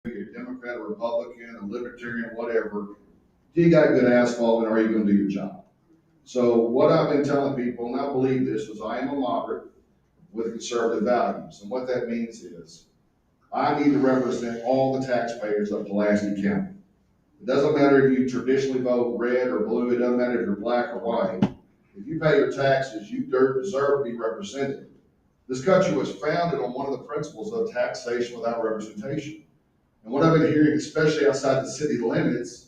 you're a Democrat, a Republican, a Libertarian, whatever, do you got good asphalt and are you gonna do your job? So what I've been telling people, and I believe this, is I am a moderate with conservative values. And what that means is I need to represent all the taxpayers of Pulaski County. It doesn't matter if you traditionally vote red or blue. It doesn't matter if you're black or white. If you pay your taxes, you deserve to be represented. This country was founded on one of the principles of taxation without representation. And what I've been hearing, especially outside the city limits,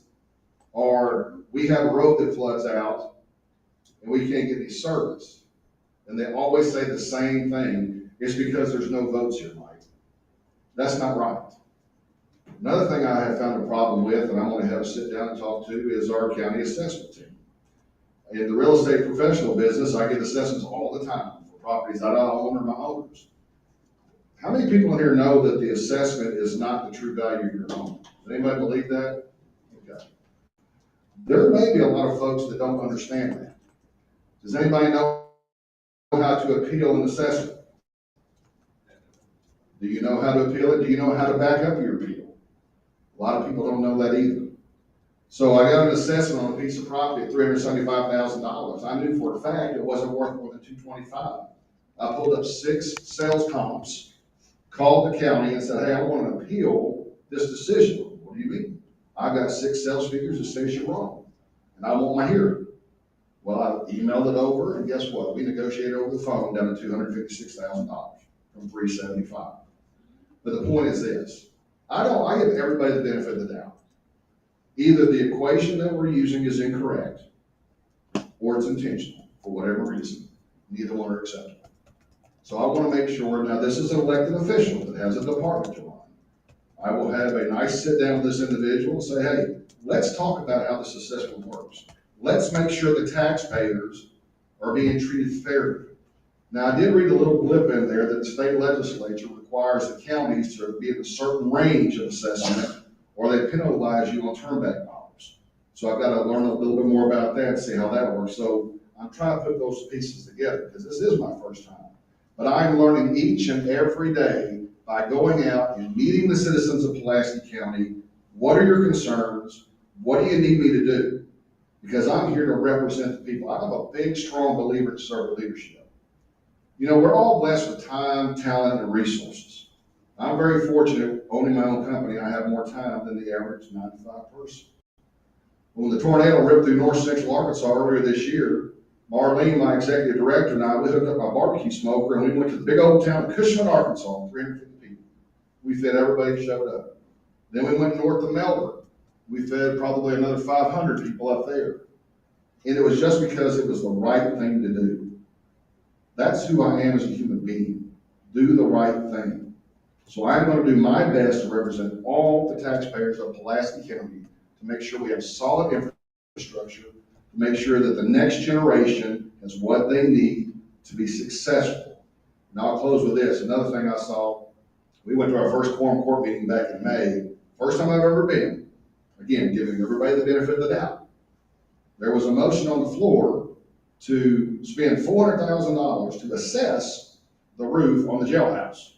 are we have a road that floods out and we can't get any service. And they always say the same thing. It's because there's no votes here, Mike. That's not right. Another thing I have found a problem with, and I'm going to have to sit down and talk to, is our county assessment team. In the real estate professional business, I get assessments all the time for properties I don't own or my owners. How many people in here know that the assessment is not the true value of your home? Does anybody believe that? Okay. There may be a lot of folks that don't understand that. Does anybody know how to appeal an assessment? Do you know how to appeal it? Do you know how to back up your appeal? A lot of people don't know that either. So I got an assessment on a piece of property at $375,000. I knew for a fact it wasn't worth more than $225,000. I pulled up 6 sales comps, called the county and said, hey, I want to appeal this decision. What do you mean? I've got 6 sales figures that says you're wrong, and I want my hearing. Well, I emailed it over, and guess what? We negotiated over the phone down to $256,000 from $375,000. But the point is this: I give everybody the benefit of the doubt. Either the equation that we're using is incorrect, or it's intentional for whatever reason. Neither one are acceptable. So I want to make sure. Now, this is an elected official that has a department to run. I will have a nice sit down with this individual and say, hey, let's talk about how this assessment works. Let's make sure the taxpayers are being treated fairly. Now, I did read a little blip in there that the state legislature requires the counties to be in a certain range of assessment, or they penalize you on turnback dollars. So I've got to learn a little bit more about that and see how that works. So I'm trying to put those pieces together because this is my first time. But I'm learning each and every day by going out and meeting the citizens of Pulaski County. What are your concerns? What do you need me to do? Because I'm here to represent the people. I'm a big, strong believer in servant leadership. You know, we're all blessed with time, talent, and resources. I'm very fortunate owning my own company. I have more time than the average 9-to-5 person. When the tornado ripped through north central Arkansas earlier this year, Marlene, my executive director, and I, we hooked up my barbecue smoker and we went to the big old town of Cushman, Arkansas, 350 people. We fed everybody who showed up. Then we went north to Melbourne. We fed probably another 500 people up there. And it was just because it was the right thing to do. That's who I am as a human being. Do the right thing. So I'm going to do my best to represent all the taxpayers of Pulaski County to make sure we have solid infrastructure, to make sure that the next generation has what they need to be successful. And I'll close with this. Another thing I saw, we went to our first quorum court meeting back in May. First time I've ever been. Again, giving everybody the benefit of the doubt. There was a motion on the floor to spend $400,000 to assess the roof on the jailhouse.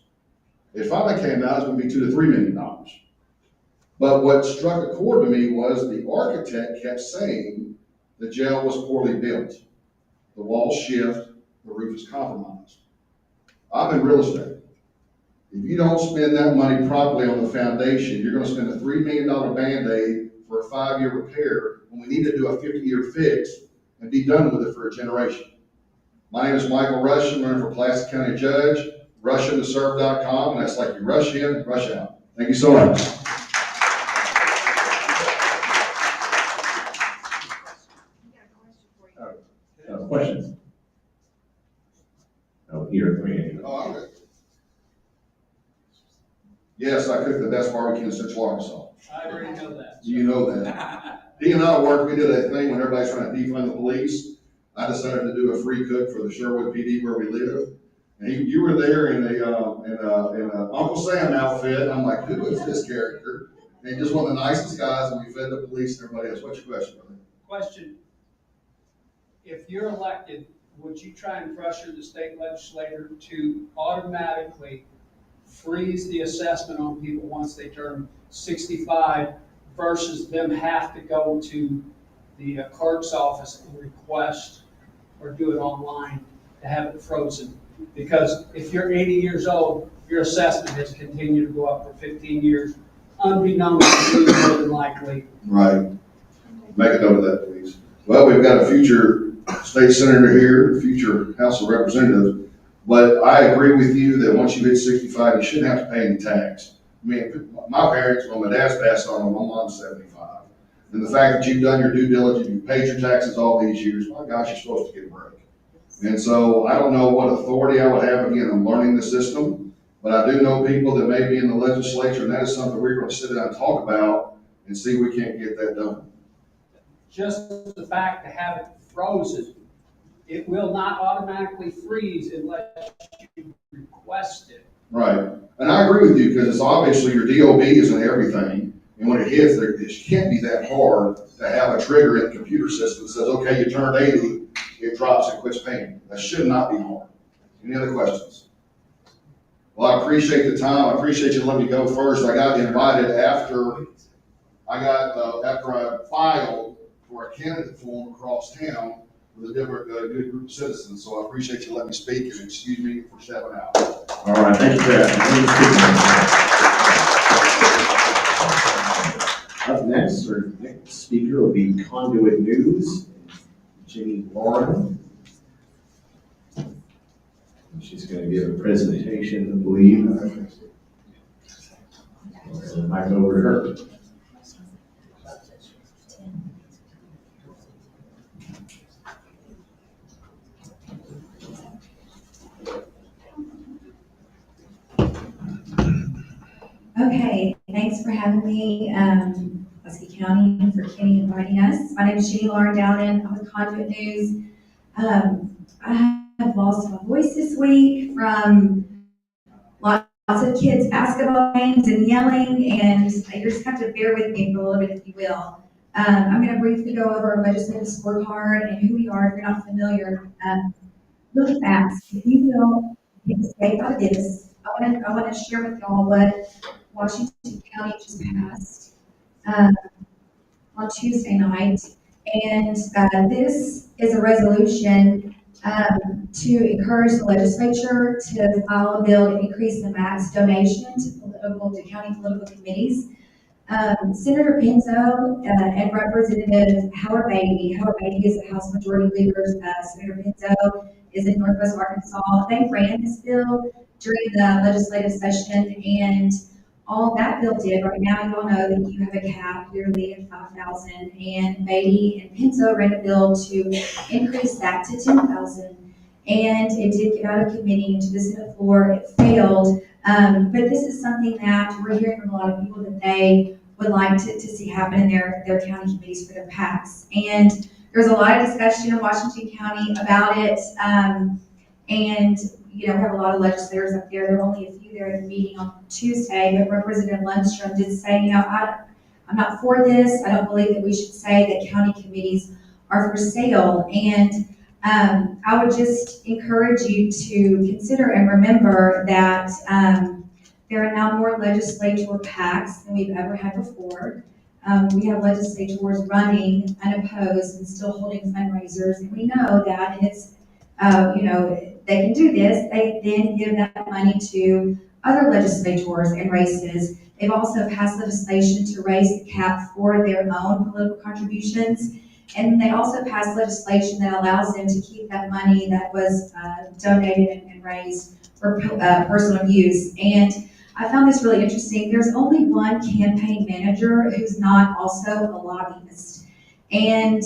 It finally came out it's going to be $2 to $3 million. But what struck a chord to me was the architect kept saying the jail was poorly built. The walls shift, the roof is compromised. I'm in real estate. If you don't spend that money properly on the foundation, you're going to spend a $3 million Band-Aid for a 5-year repair when we need to do a 50-year fix and be done with it for a generation. My name is Michael Russian, running for Pulaski County Judge, RussianToServe.com, and that's like you rush in, rush out. Thank you so much. Questions? Oh, here, 3. Oh, okay. Yes, I cook the best barbecue in Central Arkansas. I already know that. You know that. He and I worked, we did a thing when everybody's trying to defund the police. I decided to do a free cook for the Sherwood PD where we live. And you were there in a Uncle Sam outfit. I'm like, who is this character? And just one of the nicest guys, and we fed the police and everybody else. What's your question, brother? Question. If you're elected, would you try and pressure the state legislator to automatically freeze the assessment on people once they turn 65 versus them have to go to the clerk's office and request or do it online to have it frozen. Because if you're 80 years old, your assessment has continued to go up for 15 years, unbeknownst to you more than likely. Right. Make a note of that, please. Well, we've got a future state senator here, future House of Representatives, but I agree with you that once you hit 65, you shouldn't have to pay any tax. I mean, my parents, when my dad's passed on, my mom's 75. And the fact that you've done your due diligence, you've paid your taxes all these years, my gosh, you're supposed to get a break. And so I don't know what authority I would have. Again, I'm learning the system, but I do know people that may be in the legislature, and that is something we're going to sit down and talk about and see if we can't get that done. Just the fact to have it frozen, it will not automatically freeze unless you request it. Right. And I agree with you because it's obviously your DOB isn't everything. And when it hits, it can't be that hard to have a trigger in the computer system that says, okay, you turned 80, it drops and quits paying. That should not be hard. Any other questions? Well, I appreciate the time. I appreciate you letting me go first. I got invited after I filed for a candidate forum across town with a different good group of citizens. So I appreciate you letting me speak and excuse me for stepping out. All right, thank you for that. Up next, our next speaker will be Conduit News, Jenny Lauren. She's going to give a presentation, I believe. So back over to her. Okay, thanks for having me, Pulaski County, and for Kenny inviting us. My name is Jenny Lauren Dowden. I'm with Conduit News. I have lost my voice this week from lots of kids' basketball games and yelling, and you just have to bear with me for a little bit, if you will. I'm going to briefly go over our legislative scorecard and who we are if you're not familiar. Really fast, if you will, take a step out of this. I want to share with y'all what Washington County just passed on Tuesday night, and this is a resolution to encourage the legislature to file a bill to increase the max donation to county political committees. Senator Pinzo and Representative Howard Beatty is the House Majority Leader. Senator Pinzo is in Northwest Arkansas. They ran this bill during the legislative session, and all that bill did, right now you all know that you have a cap yearly of $5,000, and Beatty and Pinzo ran a bill to increase that to $10,000. And it did get out of committee into the Senate floor. It failed, but this is something that we're hearing from a lot of people that they would like to see happen in their county committees for their PACs. And there's a lot of discussion in Washington County about it, and we have a lot of legislators up there. There were only a few there at the meeting on Tuesday, but Representative Lundstrom did say, I'm not for this. I don't believe that we should say that county committees are for sale. And I would just encourage you to consider and remember that there are now more legislature PACs than we've ever had before. We have legislators running unopposed and still holding fundraisers, and we know that it's, they can do this. They then give that money to other legislators and races. They've also passed legislation to raise the cap for their own political contributions. And they also passed legislation that allows them to keep that money that was donated and raised for personal use. And I found this really interesting. There's only one campaign manager who's not also a lobbyist. And,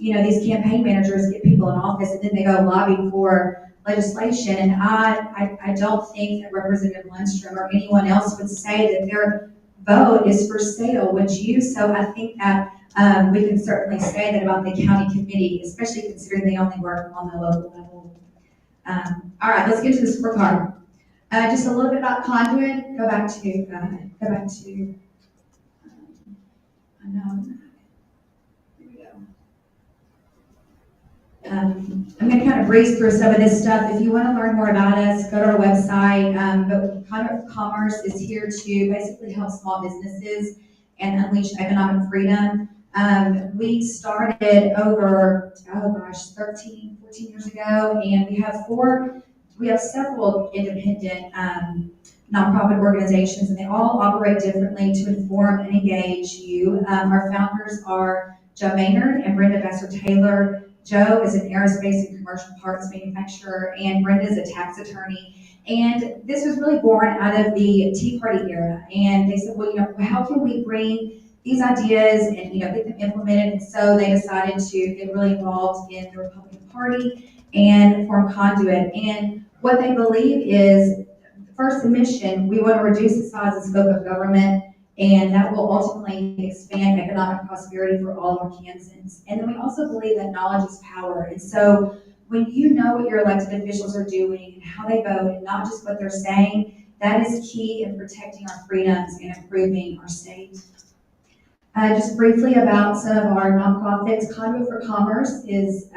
these campaign managers get people in office and then they go lobby for legislation. And I don't think that Representative Lundstrom or anyone else would say that their vote is for sale, would you? So I think that we can certainly say that about the county committee, especially considering they only work on the local level. All right, let's get to the scorecard. Just a little bit about Conduit. Go back to. I know. Here we go. I'm going to kind of breeze through some of this stuff. If you want to learn more about us, go to our website. But Conduit for Commerce is here to basically help small businesses and unleash economic freedom. We started over, 13, 14 years ago, and we have several independent nonprofit organizations, and they all operate differently to inform and engage you. Our founders are Joe Maynard and Brenda Vassar-Taylor. Joe is an aerospace and commercial parts manufacturer, and Brenda is a tax attorney. And this was really born out of the Tea Party era. And they said, well, how can we bring these ideas and, get them implemented? And so they decided to get really involved in the Republican Party and form Conduit. And what they believe is, first, the mission, we want to reduce the size and scope of government, and that will ultimately expand economic prosperity for all of our Kansans. And then we also believe that knowledge is power. And so when you know what your elected officials are doing and how they vote, and not just what they're saying, that is key in protecting our freedoms and improving our state. Just briefly about some of our nonprofits. Conduit for Commerce is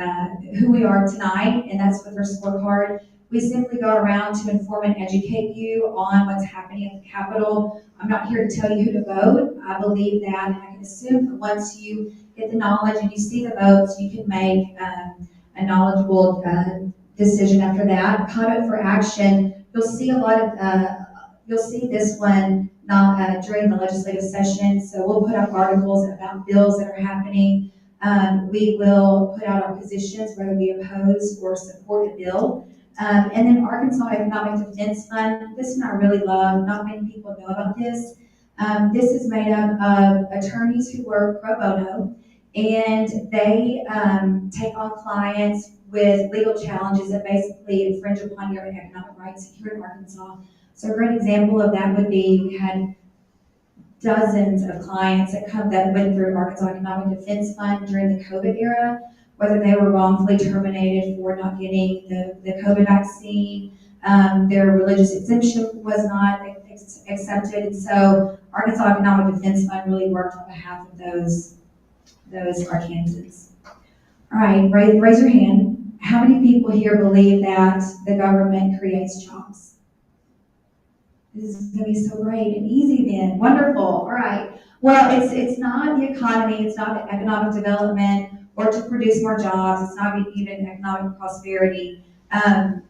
who we are tonight, and that's with our scorecard. We simply go around to inform and educate you on what's happening at the Capitol. I'm not here to tell you who to vote. I believe that, and I can assume that once you get the knowledge and you see the votes, you can make a knowledgeable decision after that. Conduit for Action, you'll see a lot of, you'll see this one not during the legislative session, so we'll put up articles about bills that are happening. We will put out our positions, whether we oppose or support a bill. And then Arkansas Economic Defense Fund, this one I really love. Not many people know about this. This is made up of attorneys who work pro bono, and they take on clients with legal challenges that basically infringe upon your economic rights here in Arkansas. So a great example of that would be, we had dozens of clients that went through Arkansas Economic Defense Fund during the COVID era, whether they were wrongfully terminated for not getting the COVID vaccine, their religious exemption was not accepted. And so Arkansas Economic Defense Fund really worked on behalf of those Arkansans. All right, raise your hand. How many people here believe that the government creates jobs? This is going to be so great and easy then. Wonderful. All right. Well, it's not the economy. It's not the economic development or to produce more jobs. It's not even economic prosperity. And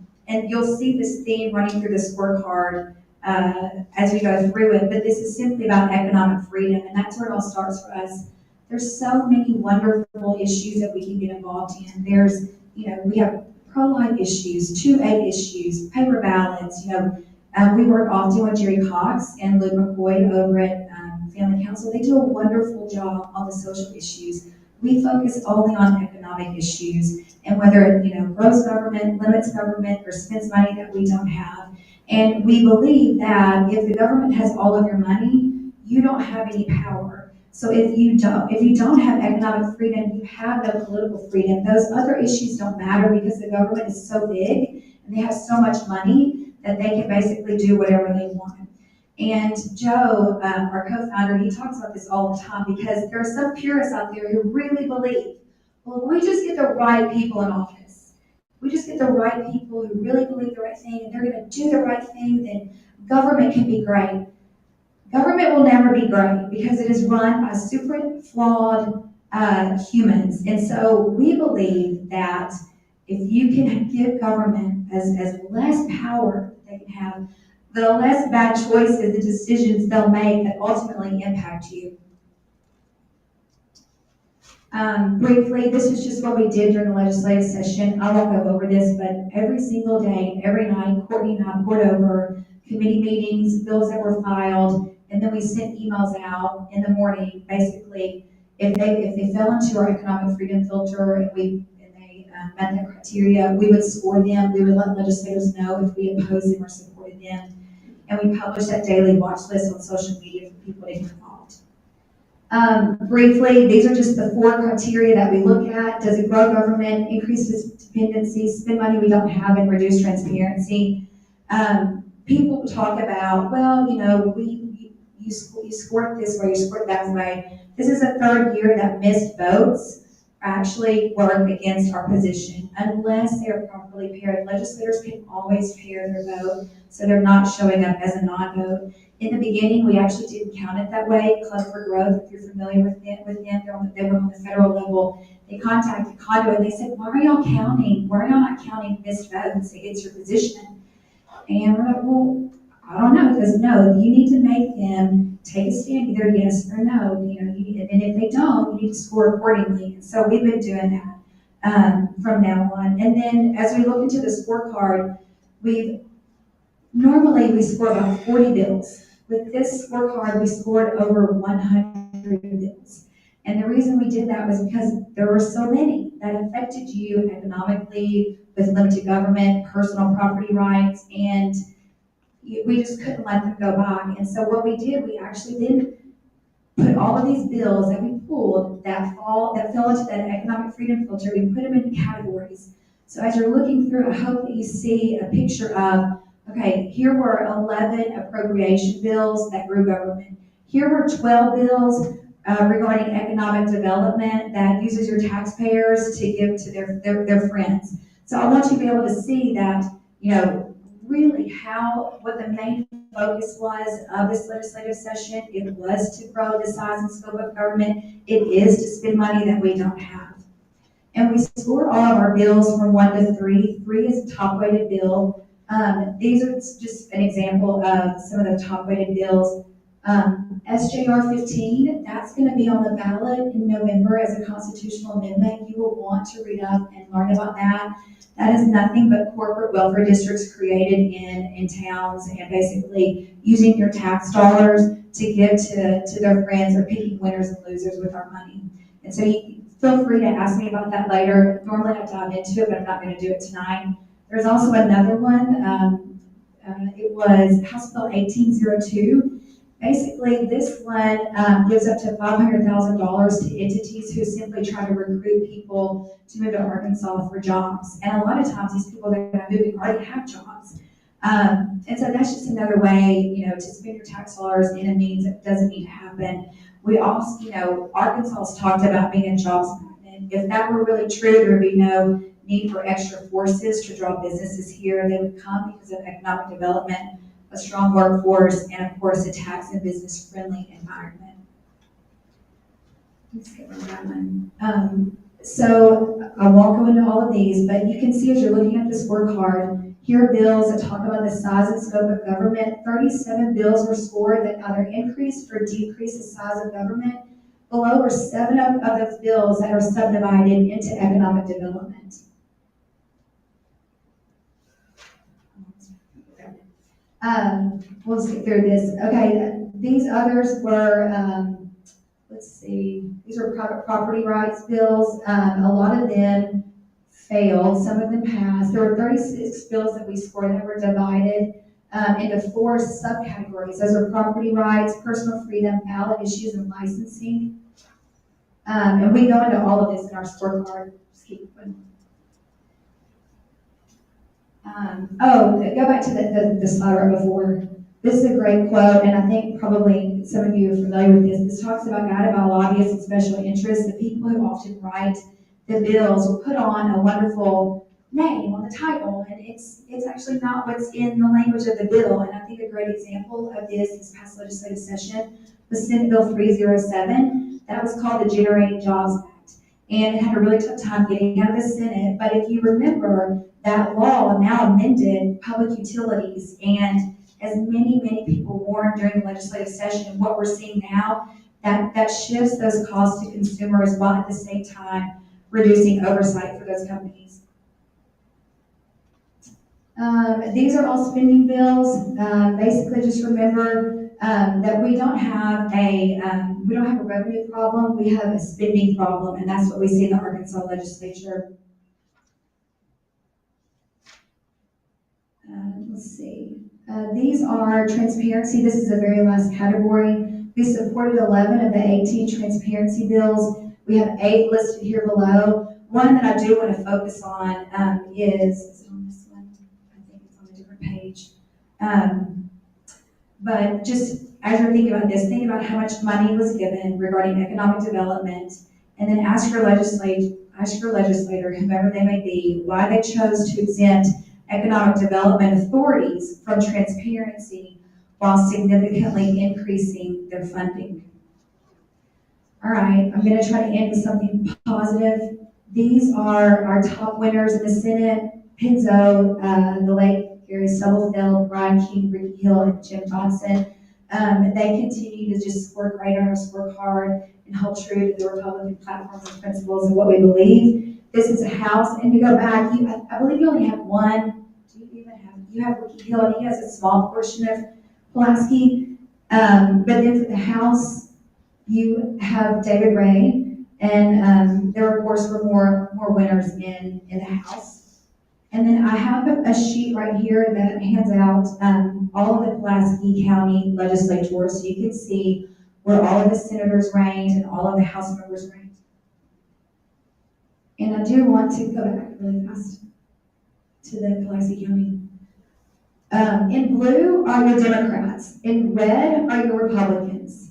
you'll see this theme running through the scorecard as we go through it. But this is simply about economic freedom, and that's where it all starts for us. There's so many wonderful issues that we can get involved in. There's, we have pro-life issues, 2A issues, paper ballots, we work often with Jerry Cox and Luke McCoy over at Family Council. They do a wonderful job on the social issues. We focus only on economic issues, and whether it grows government, limits government, or spends money that we don't have. And we believe that if the government has all of your money, you don't have any power. So if you don't have economic freedom, you have no political freedom. Those other issues don't matter because the government is so big and they have so much money that they can basically do whatever they want. And Joe, our co-founder, he talks about this all the time because there are some purists out there who really believe, well, if we just get the right people in office, we just get the right people who really believe the right thing and they're going to do the right thing, then government can be great. Government will never be great because it is run by super flawed humans. And so we believe that if you can give government as less power they can have, the less bad choices, the decisions they'll make that ultimately impact you. Briefly, this is just what we did during the legislative session. I won't go over this, but every single day, every night, Courtney and I poured over committee meetings, bills that were filed, and then we sent emails out in the morning. Basically, if they fell into our economic freedom filter and they met that criteria, we would score them. We would let legislators know if we opposed them or supported them. And we published that daily watch list on social media for people to get involved. Briefly, these are just the 4 criteria that we look at. Does it grow government, increase dependency, spend money we don't have, and reduce transparency? People talk about, well, you scored this way, you scored that way. This is the 3rd year that missed votes actually work against our position unless they are properly paired. Legislators can always pair their vote, so they're not showing up as a non-vote. In the beginning, we actually didn't count it that way. Club for Growth, if you're familiar with them, they were on the federal level. They contacted Conduit and they said, why are y'all counting? Why are y'all not counting missed votes against your position? And we're like, well, I don't know, because no, you need to make them take a stand, either yes or no. And if they don't, you need to score accordingly. And so we've been doing that from now on. And then as we look into the scorecard, normally we score about 40 bills. With this scorecard, we scored over 100 bills. And the reason we did that was because there were so many that affected you economically, with limited government, personal property rights, and we just couldn't let them go by. And so what we did, we actually then put all of these bills that we pulled that fell into that economic freedom filter, we put them into categories. So as you're looking through, I hope that you see a picture of, okay, here were 11 appropriation bills that grew government. Here were 12 bills regarding economic development that uses your taxpayers to give to their friends. So I want you to be able to see that, really what the main focus was of this legislative session. It was to grow the size and scope of government. It is to spend money that we don't have. And we scored all of our bills from 1 to 3. 3 is a top-weighted bill. These are just an example of some of the top-weighted bills. SJR 15, that's going to be on the ballot in November as a constitutional amendment. You will want to read up and learn about that. That is nothing but corporate welfare districts created in towns, and basically using your tax dollars to give to their friends, or picking winners and losers with our money. And so you feel free to ask me about that later. Normally I dive into it, but I'm not going to do it tonight. There's also another one. It was House Bill 1802. Basically, this one gives up to $500,000 to entities who simply try to recruit people to move to Arkansas for jobs. And a lot of times, these people that are moving already have jobs. And so that's just another way, to spend your tax dollars in a means that doesn't need to happen. We also, Arkansas has talked about being a jobs magnet. If that were really true, there would be no need for extra forces to draw businesses here. They would come because of economic development, a strong workforce, and of course a tax and business friendly environment. Let's get rid of that one. So I won't go into all of these, but you can see as you're looking at the scorecard, here are bills that talk about the size and scope of government. 37 bills were scored that either increased or decreased the size of government. Below were 7 of those bills that are subdivided into economic development. We'll skip through this. Okay, these others were, let's see, these are private property rights bills. A lot of them failed, some of them passed. There were 36 bills that we scored that were divided into 4 subcategories. Those are property rights, personal freedom, ballot issues, and licensing. And we go into all of this in our scorecard. Just keep going. Go back to the slide right before. This is a great quote, and I think probably some of you are familiar with this. This talks about guided by lobbyists and special interests. The people who often write the bills will put on a wonderful name on the title, and it's actually not what's in the language of the bill. And I think a great example of this past legislative session was Senate Bill 307. That was called the Generating Jobs Act, and it had a really tough time getting out of the Senate. But if you remember, that law now amended public utilities, and as many people warned during the legislative session, what we're seeing now, that shifts those costs to consumers while at the same time reducing oversight for those companies. These are all spending bills. Basically, just remember that we don't have a revenue problem. We have a spending problem, and that's what we see in the Arkansas legislature. Let's see. These are transparency. This is the very last category. We supported 11 of the 18 transparency bills. We have 8 listed here below. One that I do want to focus on is it on this one? I think it's on a different page. But just as you're thinking about this, think about how much money was given regarding economic development, and then ask your legislator, whomever they may be, why they chose to exempt economic development authorities from transparency while significantly increasing their funding. All right, I'm gonna try to end with something positive. These are our top winners in the Senate: Penzo, the late Gary Stubblefield, Brian King, Ricky Hill, and Jim Johnson. They continue to just score great on our scorecard and hold true to the Republican platforms and principles and what we believe. This is a House, and to go back, I believe you only have one. Do you even have? You have Ricky Hill, and he has a small portion of Pulaski. But then for the House, you have David Ray, and there of course were more winners in the House. And then I have a sheet right here that hands out all of the Pulaski County legislators, so you can see where all of the senators ranked and all of the House members ranked. And I do want to go back really fast to the Pulaski County. In blue are your Democrats. In red are your Republicans.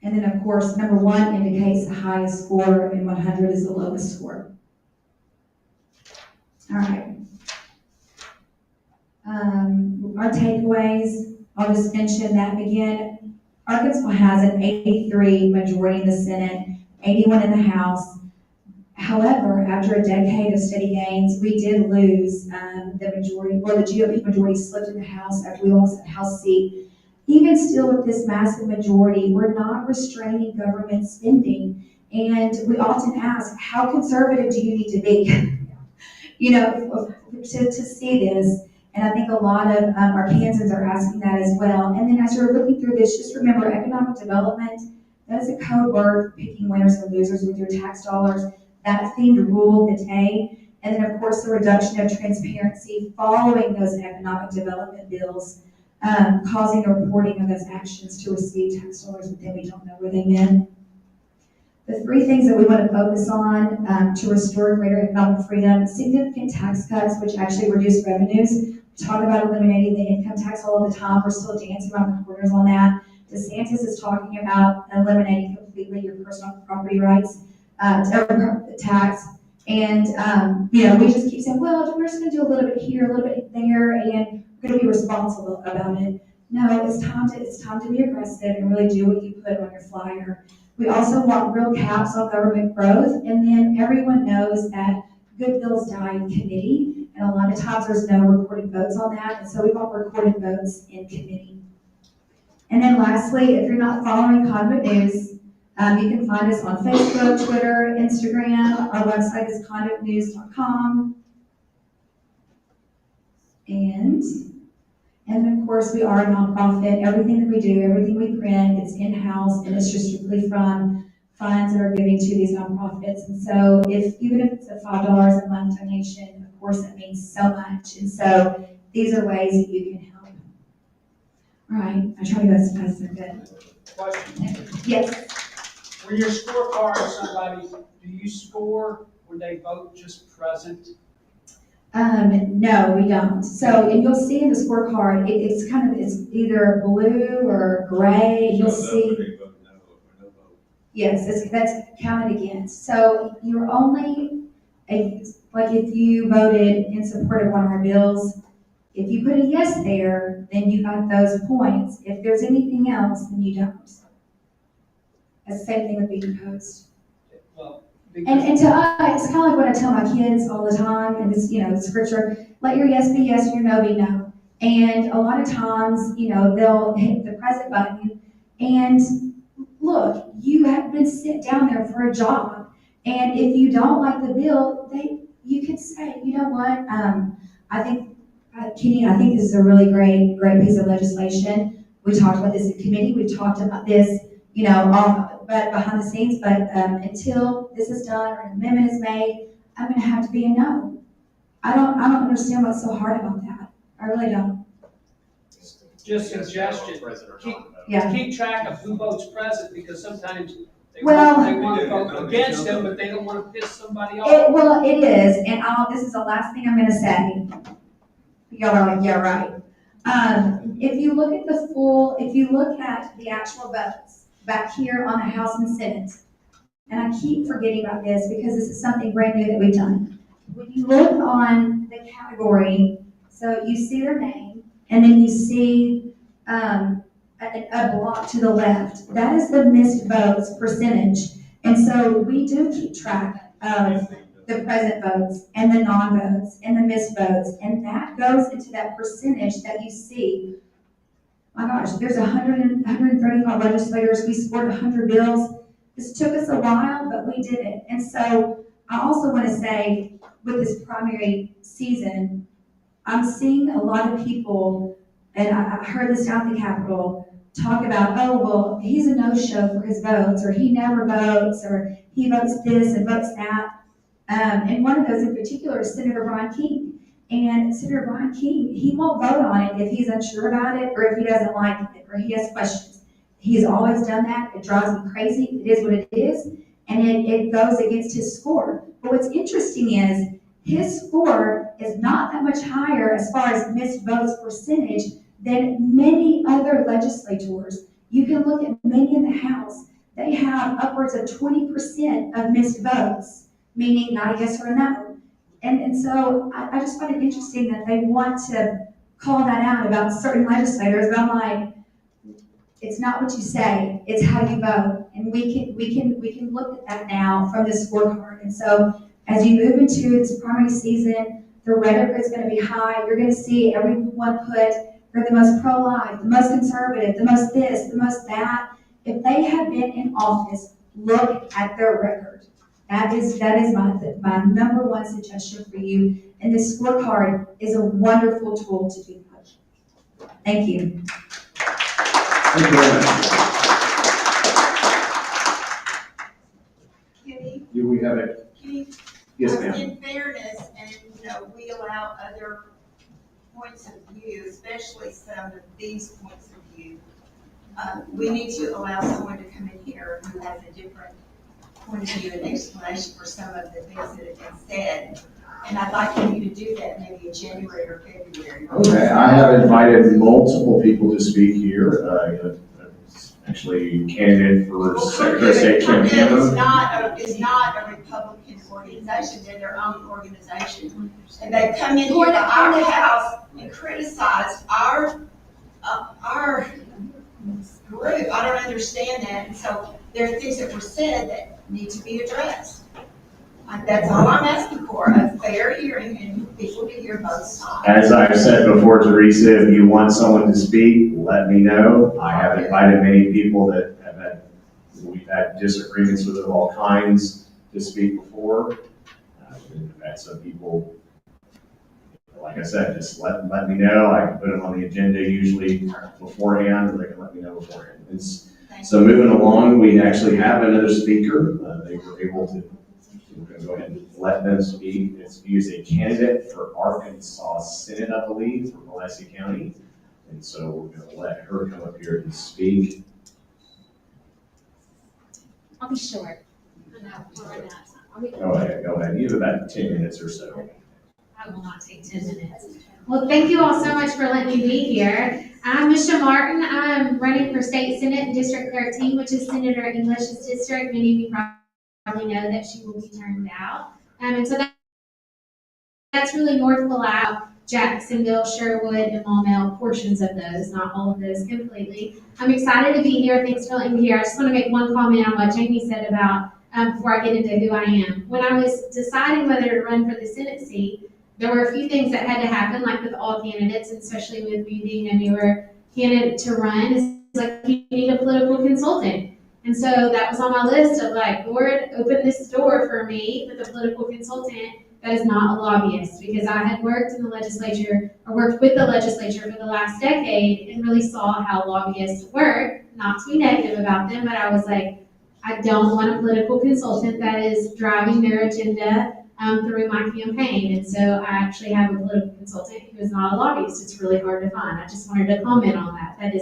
And then, of course, number 1 indicates the highest score, and 100 is the lowest score. All right. Our takeaways, I'll just mention that again. Arkansas has an 83 majority in the Senate, 81 in the House. However, after a decade of steady gains, we did lose the majority, or the GOP majority slipped in the House after we lost that House seat. Even still with this massive majority, we're not restraining government spending. And we often ask, how conservative do you need to be? To see this. And I think a lot of our Kansans are asking that as well. And then as you're looking through this, just remember economic development, that is a code word for picking winners and losers with your tax dollars. That themed rule of the day. And then of course the reduction of transparency following those economic development bills. Causing the reporting of those actions to receive tax dollars, but then we don't know where they went. The 3 things that we want to focus on to restore greater economic freedom: significant tax cuts, which actually reduce revenues. We talk about eliminating the income tax all of the time. We're still dancing around the corners on that. DeSantis is talking about eliminating completely your personal property rights tax. And, we just keep saying, well, we're just going to do a little bit here, a little bit there, and we're going to be responsible about it. No, it's time to be aggressive and really do what you put on your flyer. We also want real caps on government growth, and then everyone knows that good bills die in committee, and a lot of times there's no recorded votes on that, and so we want recorded votes in committee. And then lastly, if you're not following Conduit News, you can find us on Facebook, Twitter, Instagram. Our website is conduitnews.com. And then, of course, we are a nonprofit. Everything that we do, everything we print, it's in-house, and it's just strictly from funds that are giving to these nonprofits. And so even if it's a $5 a month donation, of course, that means so much. And so these are ways that you can help. All right, I try to go as fast as I could. Question. Yes. When your scorecard somebody, do you score when they vote just present? No, we don't. So, and you'll see in the scorecard, it's either blue or gray. You'll see. Yes, that's counted against. So you're only, like if you voted in support of one of our bills, if you put a yes there, then you got those points. If there's anything else, then you don't. That's the same thing with being opposed. Well, and to us, it's kind of like what I tell my kids all the time, and it's, scripture, let your yes be yes and your no be no. And a lot of times, they'll hit the present button, and look, you have been sent down there for a job, and if you don't like the bill, you can say, you know what, I think, Kenny, I think this is a really great piece of legislation. We talked about this in committee, we've talked about this, but behind the scenes, but until this is done or an amendment is made, I'm gonna have to be a no. I don't understand what's so hard about that. I really don't. Just suggestion, keep track of who votes present, because sometimes they want to vote against them, but they don't want to piss somebody off. Well, it is, and this is the last thing I'm gonna say. Y'all are like, yeah, right. If you look at the actual votes back here on the House and Senate, and I keep forgetting about this because this is something brand new that we've done. When you look on the category, so you see their name, and then you see a block to the left. That is the missed votes percentage. And so we do keep track of the present votes and the non-votes and the missed votes. And that goes into that percentage that you see. My gosh, there's 135 legislators. We supported 100 bills. This took us a while, but we did it. And so I also want to say, with this primary season, I'm seeing a lot of people, and I heard this down at the Capitol, talk about, oh, well, he's a no-show for his votes, or he never votes, or he votes this and votes that. And one of those in particular is Senator Brian King. And Senator Brian King, he won't vote on it if he's unsure about it, or if he doesn't like it, or he has questions. He's always done that. It drives me crazy. It is what it is. And it goes against his score. But what's interesting is his score is not that much higher as far as missed votes percentage than many other legislators. You can look at many in the House. They have upwards of 20% of missed votes, meaning not a yes or a no. And so I just find it interesting that they want to call that out about certain legislators, but I'm like, it's not what you say, it's how you vote. And we can look at that now from this scorecard. And so as you move into this primary season, the rhetoric is going to be high. You're going to see everyone put for the most pro-life, the most conservative, the most this, the most that. If they have been in office, look at their record. That is my number one suggestion for you. And this scorecard is a wonderful tool to do that. Thank you. Thank you very much. Kitty, Do we have it? Kitty, Yes, ma'am. in fairness, and we allow other points of view, especially some of these points of view. We need to allow someone to come in here who has a different point of view and explanation for some of the things that have been said. And I'd like for you to do that maybe in January or February. Okay, I have invited multiple people to speak here. Actually, candidate for Secretary of State Kim Purdue Hammer. is not a Republican organization. They're their own organization. And they've come in here to our house and criticized our group. I don't understand that. And so there are things that were said that need to be addressed. That's all I'm asking for, a fair hearing and people to hear both sides. As I've said before, Teresa, if you want someone to speak, let me know. I have invited many people that we've had disagreements with of all kinds to speak before. We've had some people, like I said, just let me know. I can put them on the agenda usually beforehand, or they can let me know beforehand. So moving along, we actually have another speaker. They were able to. We're going to go ahead and let them speak. He is a candidate for Arkansas Senate, I believe, for Pulaski County. And so we're going to let her come up here and speak. I'll be short. Go ahead. You have about 10 minutes or so. I will not take 10 minutes. Well, thank you all so much for letting me be here. I'm Misha Martin. I'm running for State Senate in District 13, which is Senator English's district. Many of you probably know that she will be turned out. And so that's really North Pulaski, Jacksonville, Sherwood, and Maumelle, portions of those, not all of those completely. I'm excited to be here. Thanks for letting me be here. I just want to make one comment on what Jamie said about before I get into who I am. When I was deciding whether to run for the Senate seat, there were a few things that had to happen, like with all candidates, and especially with me being a newer candidate to run. It's like you need a political consultant. And so that was on my list of like, Lord, open this door for me with a political consultant that is not a lobbyist, because I had worked in the legislature or worked with the legislature for the last decade and really saw how lobbyists work, not to be negative about them, but I was like, I don't want a political consultant that is driving their agenda through my campaign. And so I actually have a political consultant who is not a lobbyist. It's really hard to find. I just wanted to comment on that. That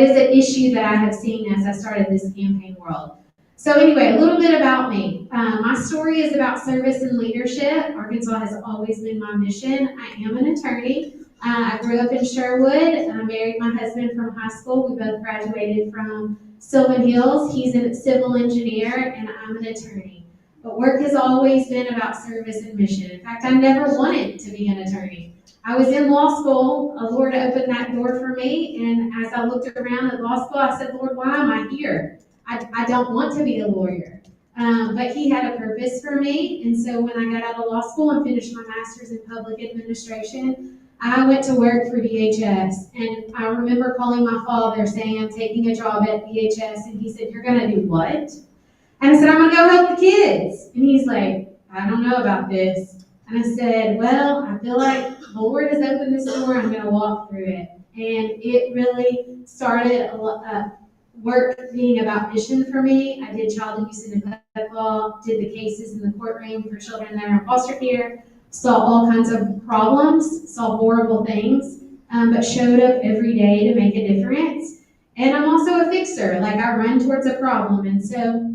is an issue that I have seen as I started this campaign world. So anyway, a little bit about me. My story is about service and leadership. Arkansas has always been my mission. I am an attorney. I grew up in Sherwood. I married my husband from high school. We both graduated from Sylvan Hills. He's a civil engineer and I'm an attorney. But work has always been about service and mission. In fact, I never wanted to be an attorney. I was in law school. The Lord opened that door for me. And as I looked around at law school, I said, Lord, why am I here? I don't want to be a lawyer. But he had a purpose for me. And so when I got out of law school and finished my master's in public administration, I went to work for DHS. And I remember calling my father saying, I'm taking a job at DHS. And he said, you're going to do what? And I said, I'm going to go help the kids. And he's like, I don't know about this. And I said, well, I feel like the Lord has opened this door. I'm going to walk through it. And it really started work being about mission for me. I did child abuse and neglect law, did the cases in the courtroom for children that are in foster care, saw all kinds of problems, saw horrible things, but showed up every day to make a difference. And I'm also a fixer, like I run towards a problem. And so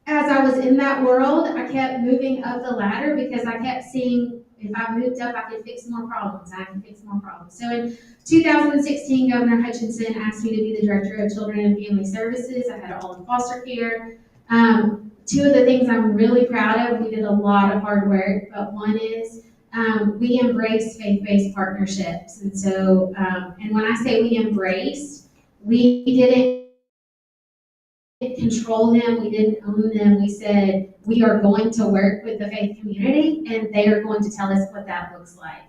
as I was in that world, I kept moving up the ladder because I kept seeing if I moved up, I could fix more problems. I could fix more problems. So in 2016, Governor Hutchinson asked me to be the Director of Children and Family Services. I had all in foster care. Two of the things I'm really proud of, we did a lot of hard work, but one is we embraced faith-based partnerships. And so, and when I say we embraced, we didn't control them, we didn't own them. We said, we are going to work with the faith community and they are going to tell us what that looks like.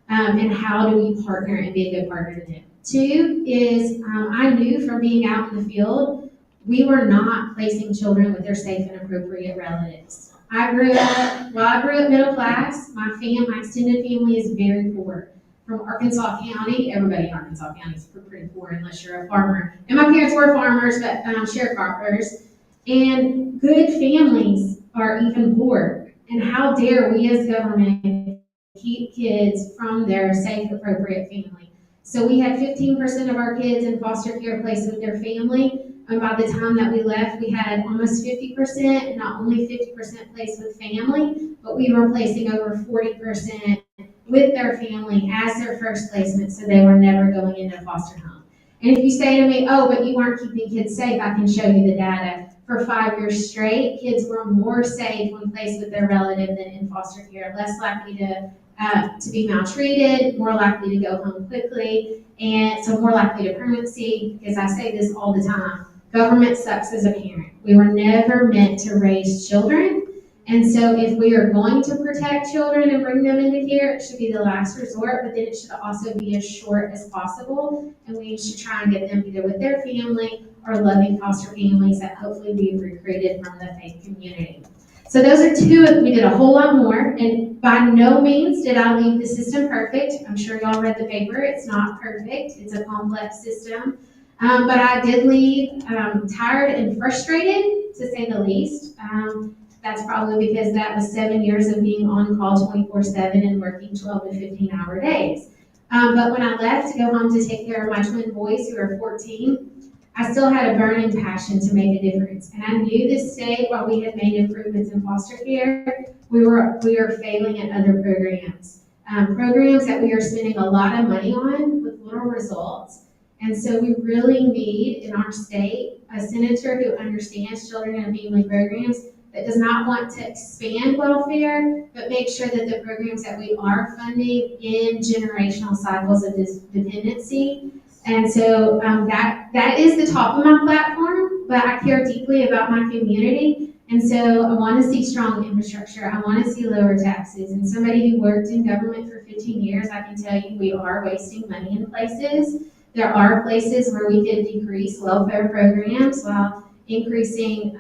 And how do we partner and be a good partner to them. Two is, I knew from being out in the field, we were not placing children with their safe and appropriate relatives. I grew up middle class. My extended family is very poor. From Arkansas County, everybody in Arkansas County is pretty poor unless you're a farmer. And my parents were farmers, but sharecroppers. And good families are even poor. And how dare we as government keep kids from their safe, appropriate family. So we had 15% of our kids in foster care placed with their family. And by the time that we left, we had almost 50%, and not only 50% placed with family, but we were placing over 40% with their family as their first placement, so they were never going into a foster home. And if you say to me, oh, but you weren't keeping kids safe, I can show you the data. For 5 years straight, kids were more safe when placed with their relative than in foster care, less likely to be maltreated, more likely to go home quickly, and so more likely to permanency, because I say this all the time, government sucks as a parent. We were never meant to raise children. And so if we are going to protect children and bring them into care, it should be the last resort, but then it should also be as short as possible. And we should try and get them either with their family or loving foster families that hopefully we've recruited from the faith community. So those are two. We did a whole lot more. And by no means did I leave the system perfect. I'm sure y'all read the paper. It's not perfect. It's a complex system. But I did leave tired and frustrated, to say the least. That's probably because that was 7 years of being on call 24/7 and working 12 to 15-hour days. But when I left to go home to take care of my twin boys who are 14, I still had a burning passion to make a difference. And I knew this state, while we had made improvements in foster care, we were failing at other programs. Programs that we are spending a lot of money on with little results. And so we really need in our state a senator who understands children and family programs, that does not want to expand welfare, but make sure that the programs that we are funding in generational cycles of dependency. And so that is the top of my platform, but I care deeply about my community. And so I want to see strong infrastructure. I want to see lower taxes. And somebody who worked in government for 15 years, I can tell you we are wasting money in places. There are places where we could decrease welfare programs while increasing,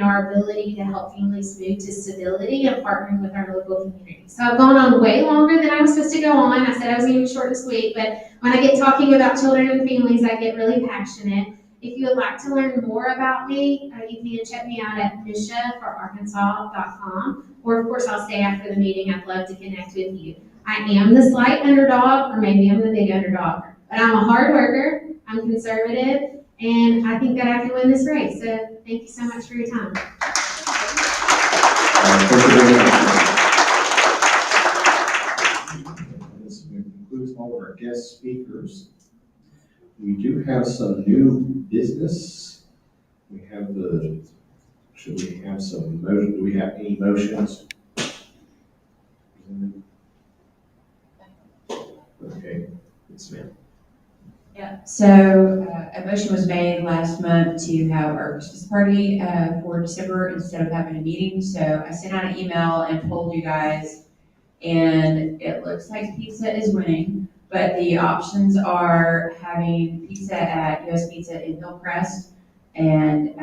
our ability to help families move to stability and partnering with our local community. So I've gone on way longer than I was supposed to go on. I said I was going to be short and sweet, but when I get talking about children and families, I get really passionate. If you would like to learn more about me, you can check me out at mishaforarkansas.com, or of course I'll stay after the meeting. I'd love to connect with you. I am the slight underdog, or maybe I'm the big underdog, but I'm a hard worker, I'm conservative, and I think that I can win this race. So thank you so much for your time. This concludes my work. our guest speakers. We do have some new business. We have should we have some motion, do we have any motions? Okay, it's me. Yeah, so a motion was made last month to have our Christmas party for December instead of having a meeting. So I sent out an email and told you guys, and it looks like pizza is winning, but the options are having pizza at US Pizza in Hillcrest and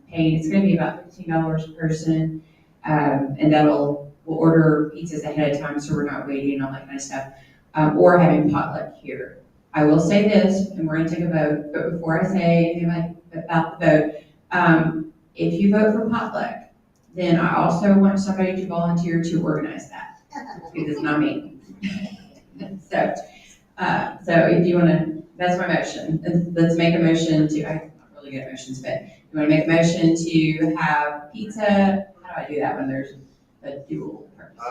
paying, it's gonna be about $15 a person. And we'll order pizzas ahead of time so we're not waiting and all that kind of stuff. Or having potluck here. I will say this, and we're gonna take a vote, but before I say anything about the vote, if you vote for potluck, then I also want somebody to volunteer to organize that, because it's not me. So if you wanna, that's my motion. Let's make a motion to, I'm not really good at motions, but you wanna make a motion to have pizza, how do I do that when there's a dual purpose?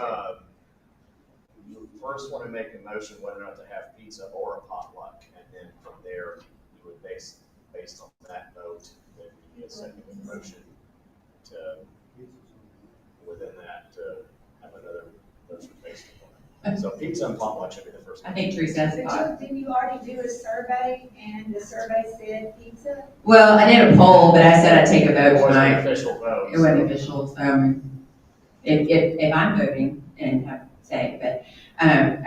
You first want to make a motion whether or not to have pizza or a potluck, and then from there, you would based on that vote, then you get a second motion to, within that, to have another motion based on it. So pizza and potluck should be the first. I think Teresa has a thought. Didn't you already do a survey and the survey said pizza? Well, I did a poll, but I said I'd take a It vote wasn't an tonight. official vote. It wasn't official, so if I'm voting and have say, but,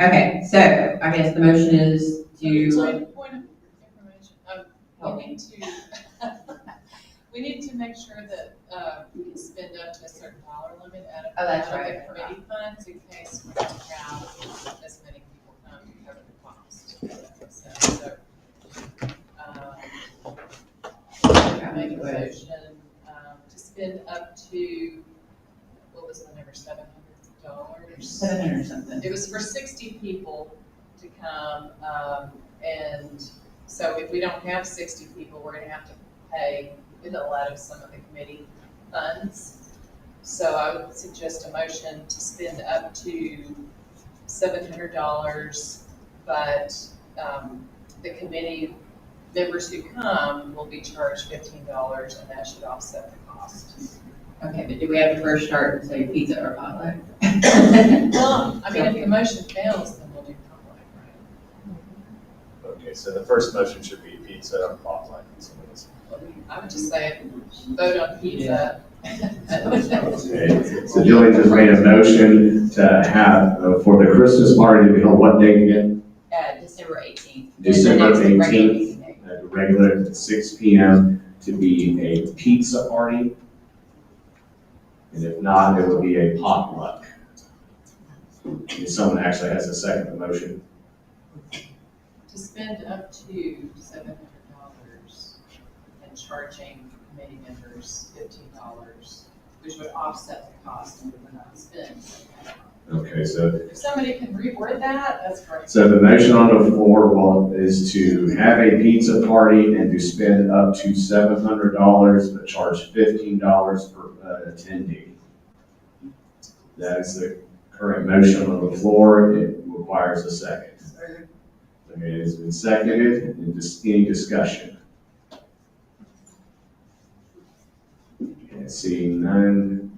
okay, so I guess the motion is to. Point of information, help we me. need to, we need to make sure that, we can spend up to a certain dollar limit out of. Oh, that's out of right. the committee funds in case we don't have as many people come to cover the cost. Make a motion, to spend up to, what was the number, $700? $700 something. It was for 60 people to come, and so if we don't have 60 people, we're gonna have to pay with a lot of some of the committee funds. So I would suggest a motion to spend up to $700, but, the committee members who come will be charged $15, and that should offset the cost. Okay, but do we have to first start and say pizza or potluck? Well, I mean, if the motion fails, then we'll do potluck, right? Okay, so the first motion should be pizza or potluck. I would just say, vote on pizza. Okay, so Julie just made a motion to have, for the Christmas party to be held what date again? December 18th. December The next regular 18th. meeting date. At the regular at 6 p.m. to be a pizza party. And if not, it would be a potluck. If someone actually has a second motion. To spend up to $700 and charging committee members $15, which would offset the cost we would not spend. Okay, so If somebody can reword that, that's great. So the motion on the floor is to have a pizza party and to spend up to $700, but charge $15 per attendee. That is the current motion on the floor. It requires a second. Okay, it has been seconded, and just any discussion? Okay, seeing none,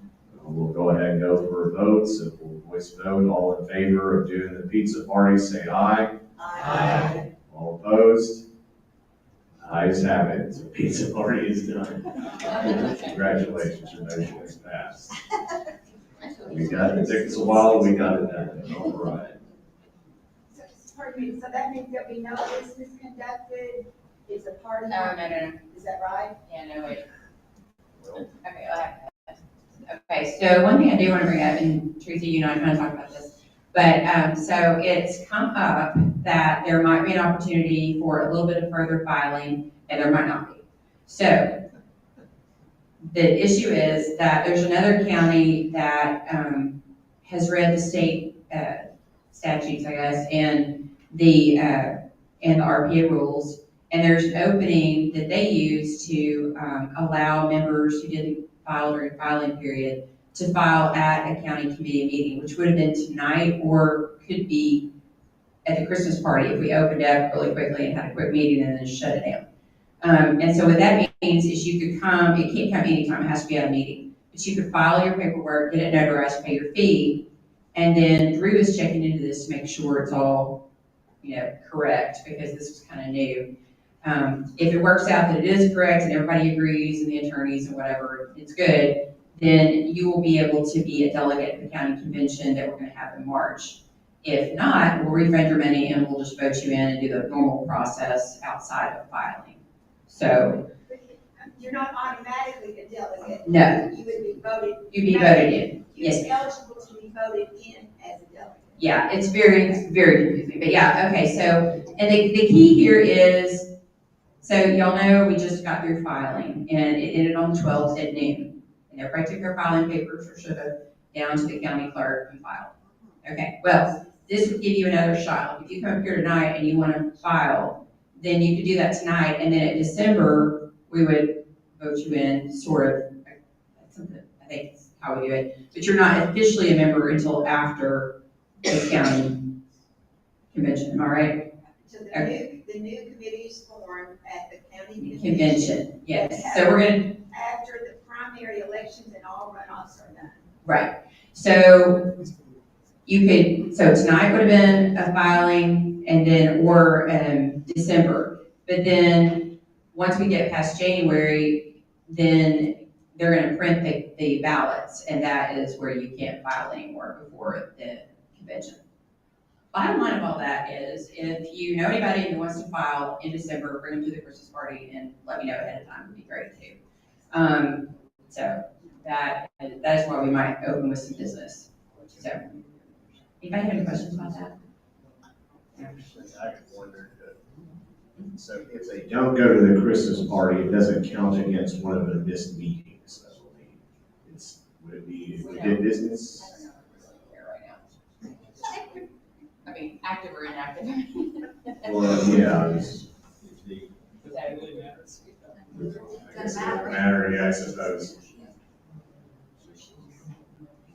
we'll go ahead and go for a vote. So we'll voice vote. All in favor of doing the pizza party, say aye. Aye. All opposed? Ayes have it. The pizza party is done. Congratulations, your motion is passed. We got it. It took us a while, we got it done. All right. Pardon me, so that means there'll be no business conducted, it's a party? No. Is that right? Yeah, no, wait. Well, Okay, so one thing I do want to bring up, and Teresa, you and I kind of talked about this, but, so it's come up that there might be an opportunity for a little bit of further filing, and there might not be. So, the issue is that there's another county that, has read the state, statutes, I guess, and the RPA rules, and there's an opening that they use to, allow members who didn't file during filing period to file at a county committee meeting, which would have been tonight or could be at the Christmas party if we opened up really quickly and had a quick meeting and then shut it down. And so what that means is you could come, it can't come anytime, it has to be at a meeting. But you could file your paperwork, get it notarized, pay your fee, and then Drew is checking into this to make sure it's all, correct, because this was kind of new. If it works out that it is correct and everybody agrees and the attorneys and whatever, it's good, then you will be able to be a delegate at the county convention that we're gonna have in March. If not, we'll refund your money and we'll just vote you in and do the normal process outside of filing. So, You're not automatically a delegate. no, You would be voted. you'd be voted in, You're yes. eligible to be voted in as a delegate. Yeah, it's very, very confusing, but yeah, okay, so, and the key here is, so y'all know we just got through filing, and it ended on the 12th at noon. And everybody took their filing papers, or should have, down to the county clerk and filed. Okay, well, this would give you another shot. If you come up here tonight and you want to file, then you could do that tonight, and then in December, we would vote you in, sort of, that's something, I think is how we do it. But you're not officially a member until after the county convention, am I right? So the new committee is formed at the county Convention, yes. So we're gonna, after the primary elections and all runoffs are done. right. So you could, so tonight would have been a filing and then, or December. But then, once we get past January, then they're gonna print the ballots, and that is where you can't file anymore before the convention. Bottom line of all that is, if you know anybody who wants to file in December, bring them to the Christmas party and let me know ahead of time, would be great too. So that is why we might open with some business. So, anybody have any questions about that? I wondered, so if they don't go to the Christmas party, it doesn't count against one of the missed meetings, I believe. Would it be, if we did business? I don't know where right now. I mean, active or inactive. Well, yeah, Does that really matter? doesn't matter, yeah, I suppose.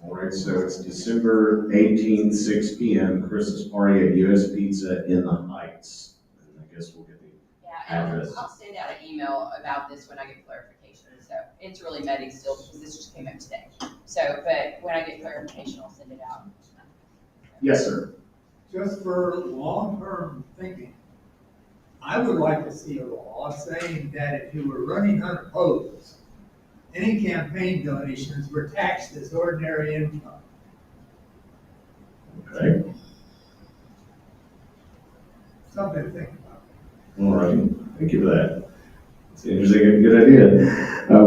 All right, so it's December 18th, 6 p.m., Christmas party at US Pizza in the Heights. And I guess we'll get the Yeah, and address. I'll send out an email about this when I get clarification, so it's really muddy still, because this just came up today. So, but when I get clarification, I'll send it out. Yes, sir. Just for long-term thinking, I would like to see a law saying that if you were running unopposed, any campaign donations were taxed as ordinary income. Okay, Something to think about. all right, thank you for that. It's interesting and good idea.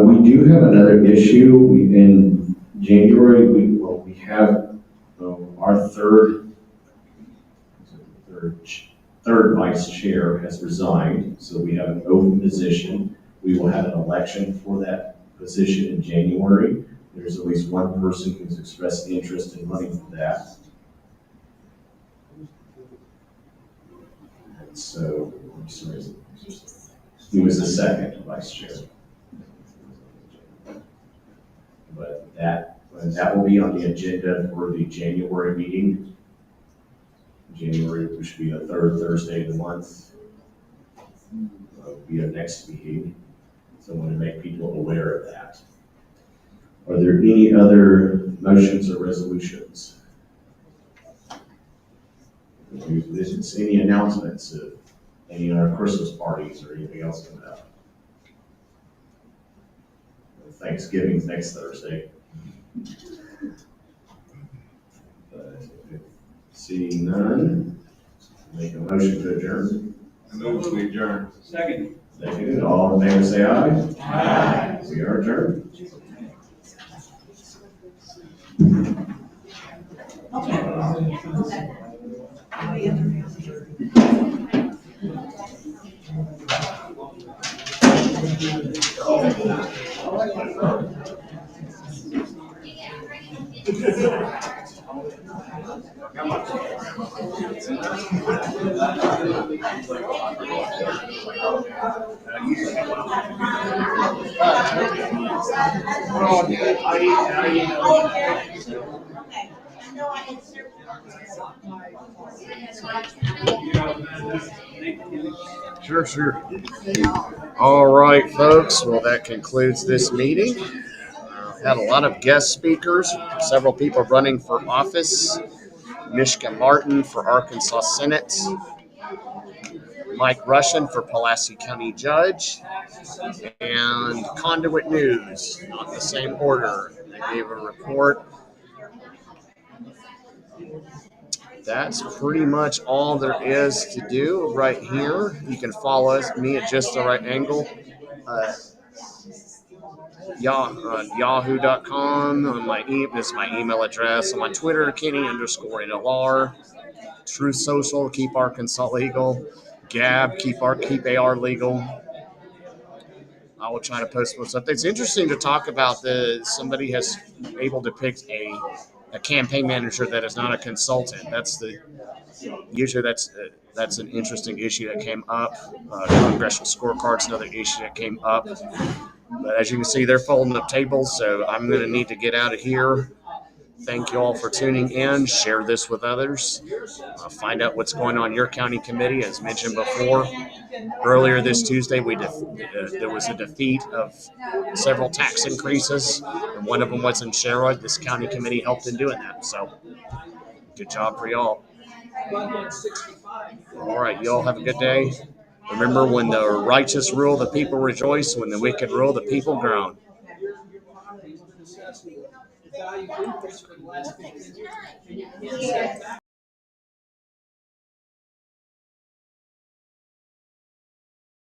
We do have another issue. In January, we have our third vice chair has resigned, so we have an open position. We will have an election for that position in January. There's at least one person who's expressed interest in running for that. And so, I'm sorry, he was the second vice chair. But that will be on the agenda for the January meeting. January, which should be the third Thursday of the month. Will be our next meeting. So I want to make people aware of that. Are there any other motions or resolutions? Any announcements of any of our Christmas parties or anything else coming up? Thanksgiving's next Thursday. Seeing none, make a motion to adjourn. I move to adjourn. Second. Second, all in favor say aye. Aye. We are adjourned. Okay, I know I had several. Sure. All right, folks. Well, that concludes this meeting. Had a lot of guest speakers, several people running for office. Mishka Martin for Arkansas Senate, Mike Russian for Pulaski County Judge, and Conduit News, not the same order. They gave a report. That's pretty much all there is to do right here. You can follow me at Just the Right Angle. Yahoo.com on this is my email address. I'm on Twitter, Kenny_NLR. Truth Social, keep Arkansas legal. Gab, keep AR legal. I will try to post more stuff. It's interesting to talk about somebody has able to pick a campaign manager that is not a consultant. Usually that's an interesting issue that came up. Congressional scorecard's another issue that came up. But as you can see, they're folding up tables, so I'm going to need to get out of here. Thank you all for tuning in. Share this with others. Find out what's going on in your county committee. As mentioned before, earlier this Tuesday, there was a defeat of several tax increases, and one of them was in Sherrod. This county committee helped in doing that. So good job for y'all. All right, y'all have a good day. Remember, when the righteous rule, the people rejoice. When the wicked rule, the people groan.